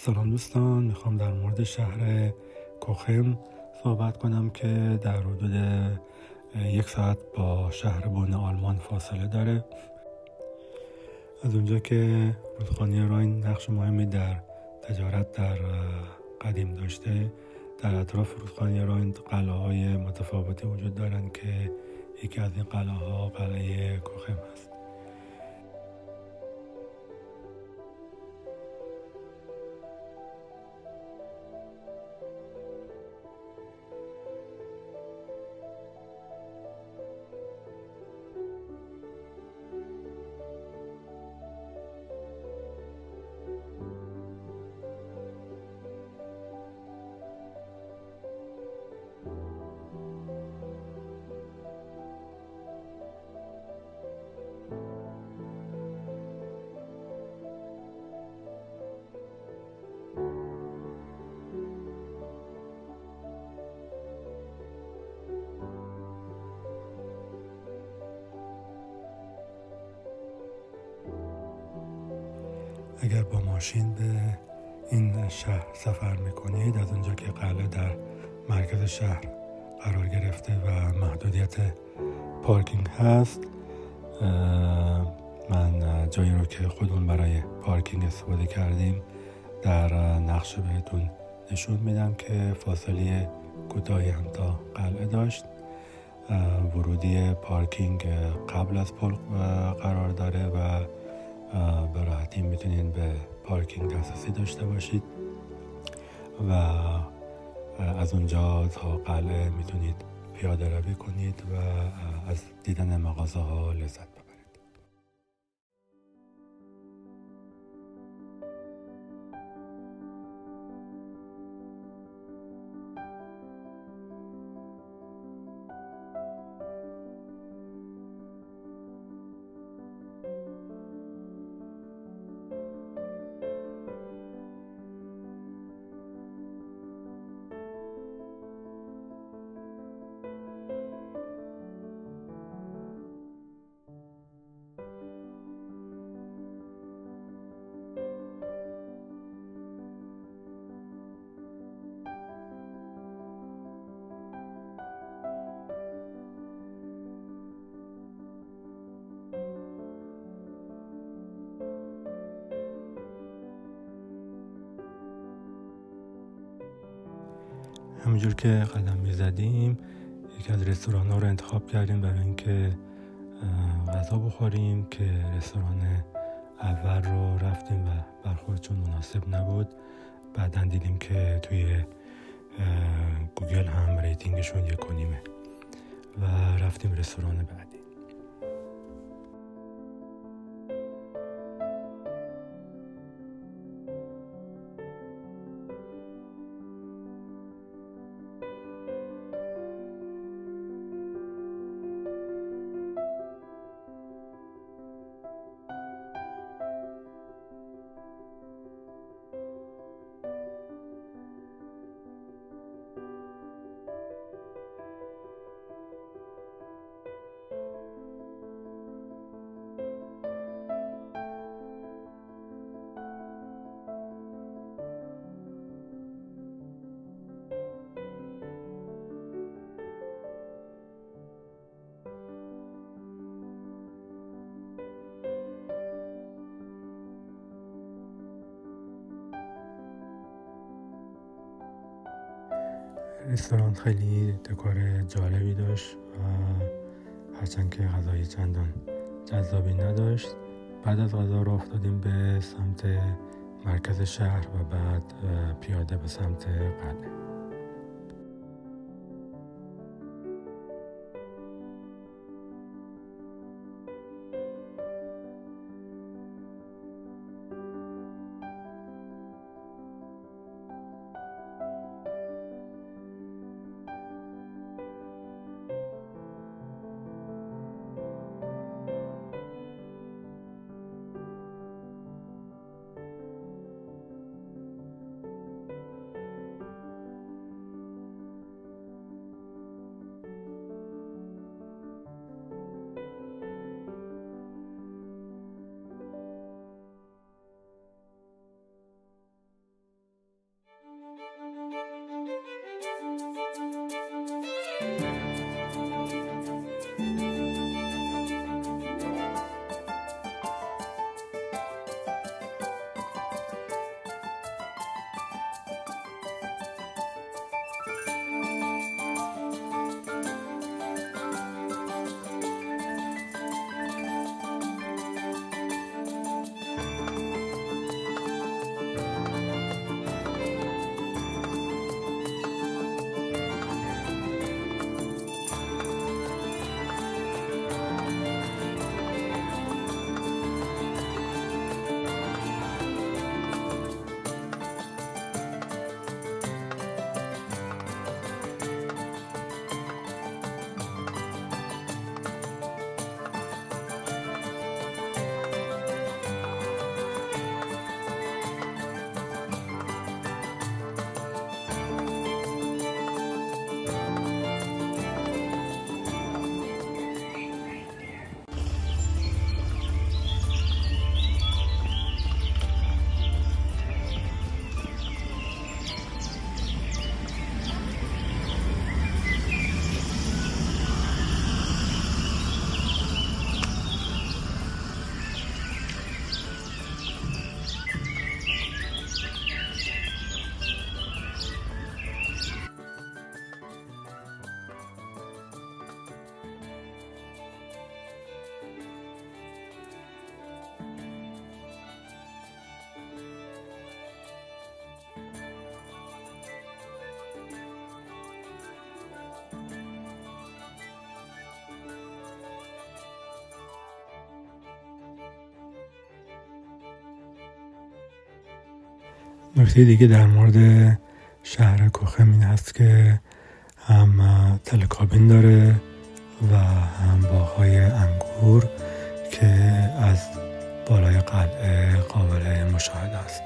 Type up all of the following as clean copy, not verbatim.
سلام دوستان، میخوام در مورد شهر کوخم صحبت کنم که در حدود 1 ساعت با شهر بن آلمان فاصله داره. از اونجا که رودخانه راین نقش مهمی در تجارت در قدیم داشته، در اطراف رودخانه راین قلعه‌های متفاوتی وجود دارن که یکی از این قلعه‌ها قلعه کوخم هست. اگر با ماشین به این شهر سفر میکنید، از اونجا که قلعه در مرکز شهر قرار گرفته و محدودیت پارکینگ هست، من جایی رو که خودمون برای پارکینگ استفاده کردیم در نقشه بهتون نشون میدم که فاصله کوتاهی هم تا قلعه داشت. ورودی پارکینگ قبل از پل قرار داره و به راحتی میتونید به پارکینگ دسترسی داشته باشید و از اونجا تا قلعه میتونید پیاده روی کنید و از دیدن مغازه ها لذت ببرید. همینجور که قدم میزدیم یکی از رستوران ها رو انتخاب کردیم برای اینکه غذا بخوریم که رستوران اول رو رفتیم و برخوردشون مناسب نبود. بعدن دیدیم که توی گوگل هم ریتینگشون 1.5 و رفتیم رستوران بعدی. رستوران خیلی دکور جالبی داشت و هرچند که غذای چندان جذابی نداشت. بعد از غذا راه افتادیم به سمت مرکز شهر و بعد پیاده به سمت قلعه. نکته دیگه در مورد شهر کوخم این هست که هم تلکابین داره و هم باغ‌های انگور که از بالای قلعه قابل مشاهده است.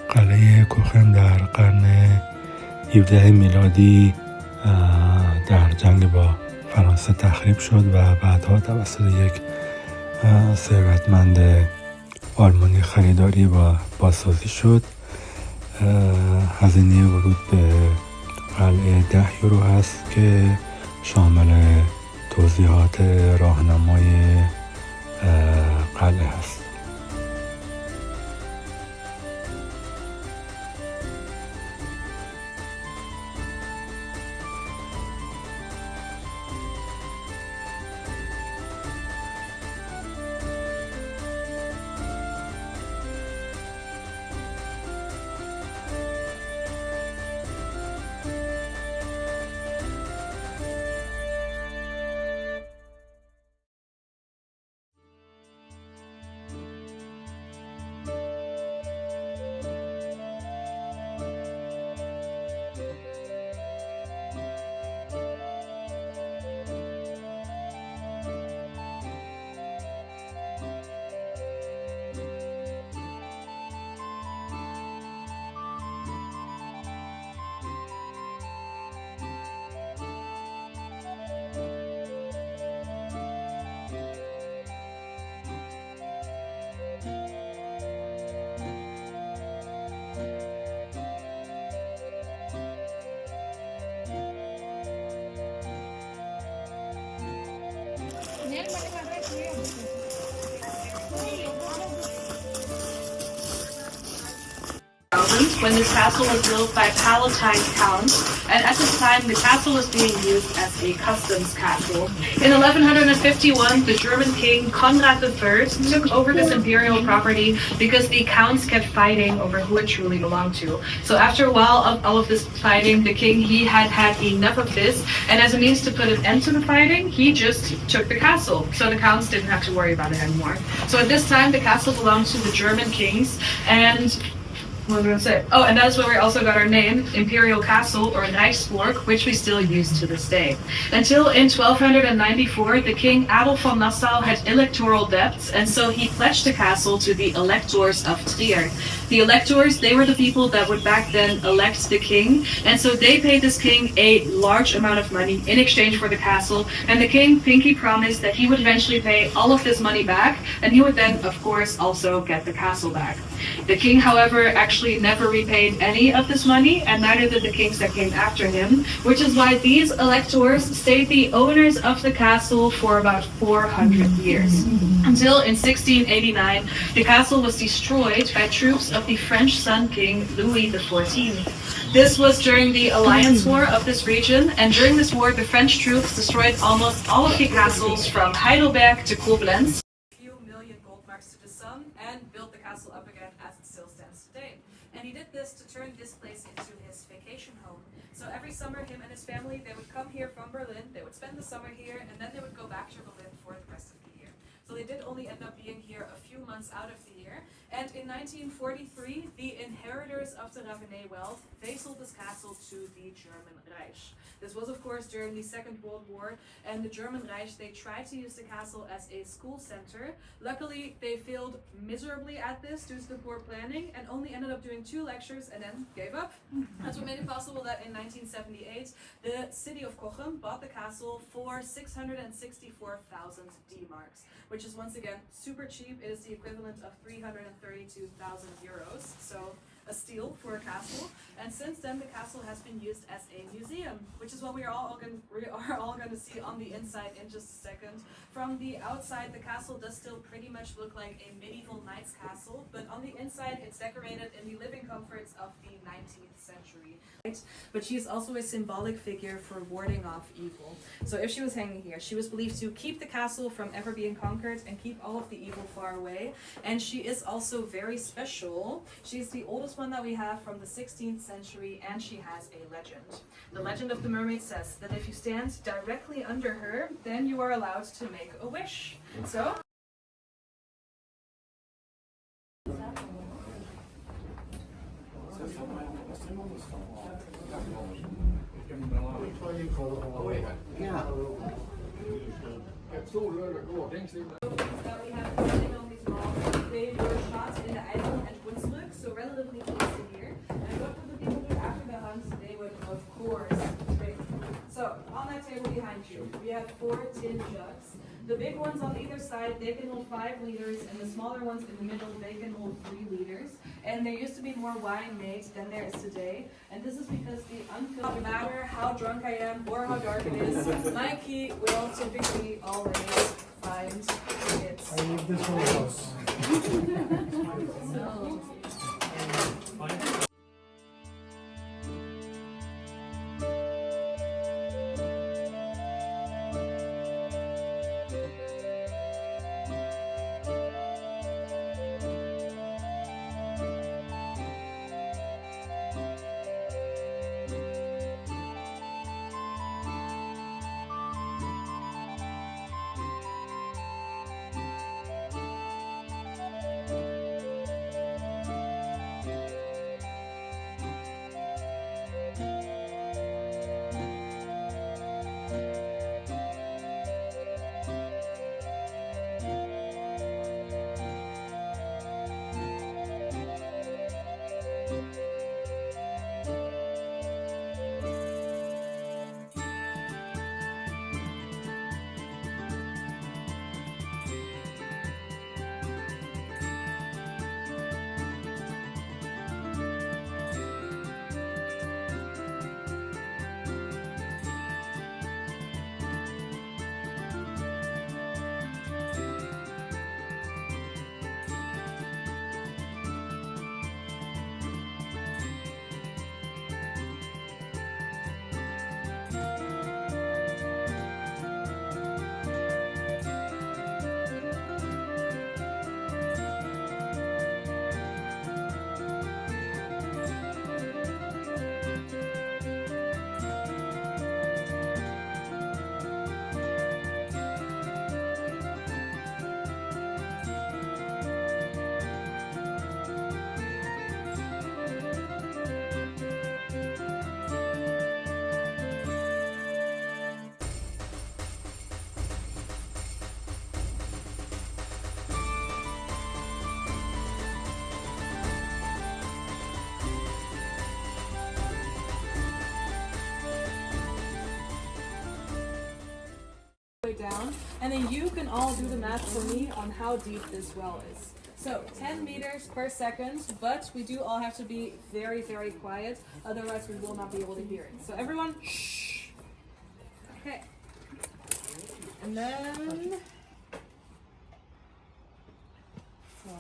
قلعه کوخم در قرن 17 میلادی در جنگ با فرانسه تخریب شد و بعدها توسط یک ثروتمند آلمانی خریداری و بازسازی شد. هزینه ورود به قلعه 10 یورو هست که شامل توضیحات راهنمای قلعه هست. When this castle was built by Palatine counts, and at this time the castle was being used as a customs castle. In 1151, the German king Conrad III took over this imperial property because the counts kept fighting over who it truly belonged to. So after a while of all of this fighting, the king, he had enough of this, and as a means to put an end to the fighting, he just took the castle. So the counts didn't have to worry about it anymore. So at this time, the castle belonged to the German kings, and what was I going to say? Oh, and that's where we also got our name, Imperial Castle, or Reichsburg, which we still use to this day. Until in 1294, the king Adolf von Nassau had electoral debts, and so he pledged the castle to the electors of Trier. The electors, they were the people that would back then elect the king, and so they paid this king a large amount of money in exchange for the castle, and the king pinky promised that he would eventually pay all of this money back, and he would then, of course, also get the castle back. The king, however, actually never repaid any of this money, and neither did the kings that came after him, which is why these electors stayed the owners of the castle for about 400 years. Until in 1689, the castle was destroyed by troops of the French Sun King Louis XIV. This was during the Alliance War of this region, and during this war, the French troops destroyed almost all of the castles from Heidelberg to Koblenz. A few million gold marks to the sun, and built the castle up again as it still stands today. And he did this to turn this place into his vacation home. So every summer, him and his family, they would come here from Berlin, they would spend the summer here, and then they would go back to Berlin for the rest of the year. So they did only end up being here a few months out of the year. And in 1943, the inheritors of the Ravenay wealth, they sold this castle to the German Reich. This was, of course, during the Second World War, and the German Reich, they tried to use the castle as a school center. Luckily, they failed miserably at this due to the poor planning, and only ended up doing 2 lectures and then gave up. That's what made it possible that in 1978, the city of Cochem bought the castle for 664,000 D-marks, which is once again super cheap. It is the equivalent of 332,000 euros. So a steal for a castle, and since then the castle has been used as a museum, which is what we are all going to see on the inside in just a second. From the outside, the castle does still pretty much look like a medieval knight's castle, but on the inside it's decorated in the living comforts of the 19th century. But she is also a symbolic figure for warding off evil. So if she was hanging here, she was believed to keep the castle from ever being conquered and keep all of the evil far away. And she is also very special. She's the oldest one that we have from the 16th century, and she has a legend. The legend of the mermaid says that if you stand directly under her, then you are allowed to make a wish. So that we have sitting on these walls, they were shot in the Eifel and Hunsrück, so relatively close to here. And what would the people do after the hunt? They would, of course, drink. So on that table behind you, we have 4 tin jugs. The big ones on either side, they can hold 5 liters, and the smaller ones in the middle, they can hold 3 liters. And there used to be more wine made than there is today. And this is because no matter how drunk I am or how dark it is, my key will typically always find it. I leave this whole house. Down, and then you can all do the math for me on how deep this well is. So 10 meters per second, but we do all have to be very, very quiet, otherwise we will not be able to hear it. So everyone, shh. Okay. And then 1.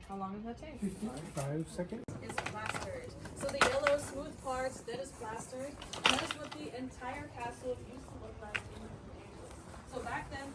How long does that take? 55 seconds. Is plastered. So the yellow smooth part, that is plastered. And that is what the entire castle used to look like in the Middle Ages. So back then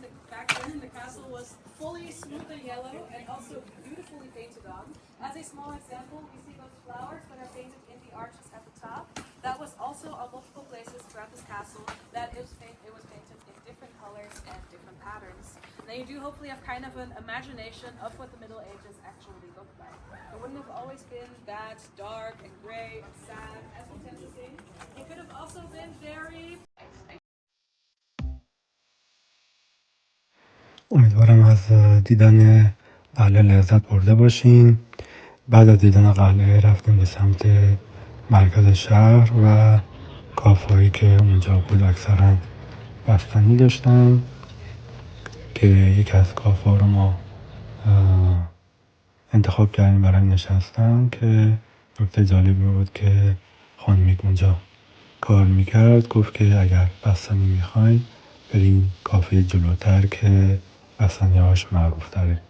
the castle was fully smooth and yellow and also beautifully painted on. As a small example, we see those flowers that are painted in the arches at the top. That was also on multiple places throughout this castle that it was painted in different colors and different patterns. Now you do hopefully have kind of an imagination of what the Middle Ages actually looked like. It wouldn't have always been that dark and gray and sad as we tend to think. It could have also been very... امیدوارم از دیدن قلعه لذت برده باشین. بعد از دیدن قلعه رفتیم به سمت مرکز شهر و کافه‌هایی که اونجا بود اکثرا بستنی داشتن که یکی از کافه رو ما انتخاب کردیم برای نشستن که نکته جالبی بود که خانمی اونجا کار میکرد گفت که اگر بستنی میخواین بریم کافه جلوتر که بستنی هاش معروف تره.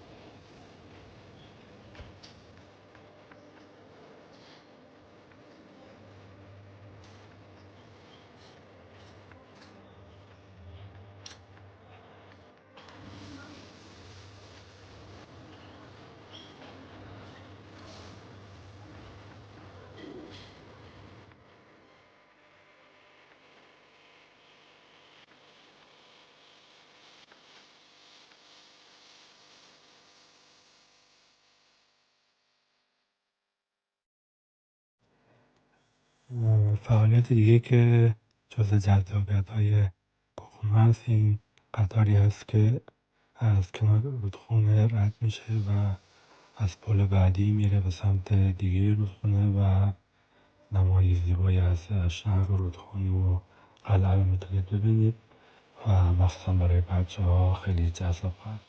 فعالیت دیگه که جز جذابیت‌های کوخوم هست این قطاری هست که از کنار رودخانه رد میشه و از پل بعدی میره به سمت دیگه رودخانه و نمای زیبایی از شهر و رودخانه و قلعه رو میتونید ببینید و مخصوصا برای بچه ها خیلی جذاب هست.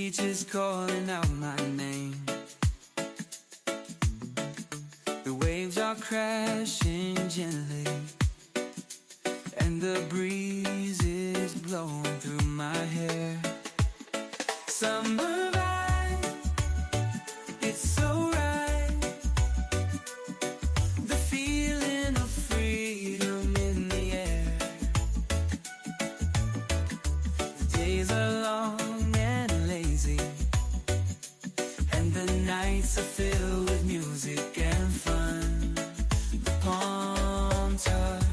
beach is calling out my name. The waves are crashing gently, and the breeze is blowing through my hair. Summer vibe, it's so right. The feeling of freedom in the air. The days are long and lazy, and the nights are filled with music and fun. The palm touch.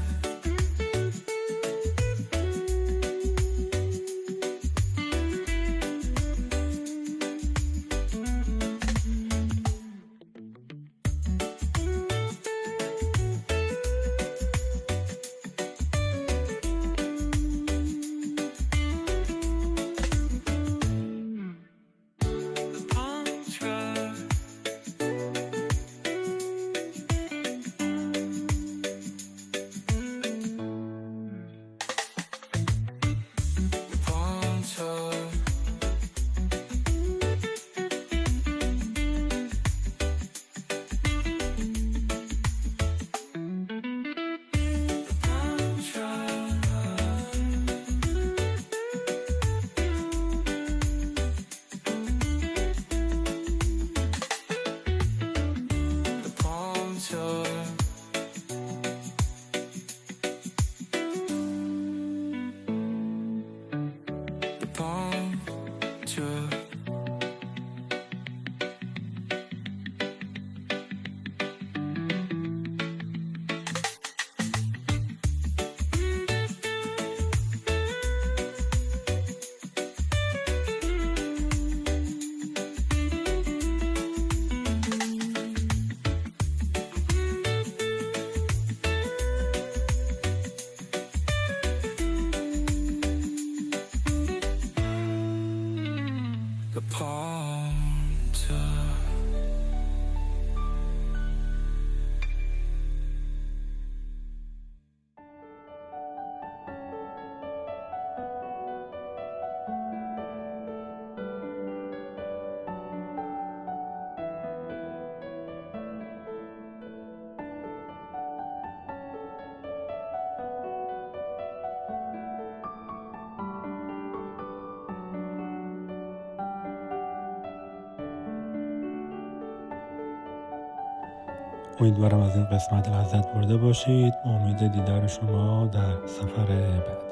امیدوارم از این قسمت لذت برده باشید. امید دیدار شما در سفر بعد.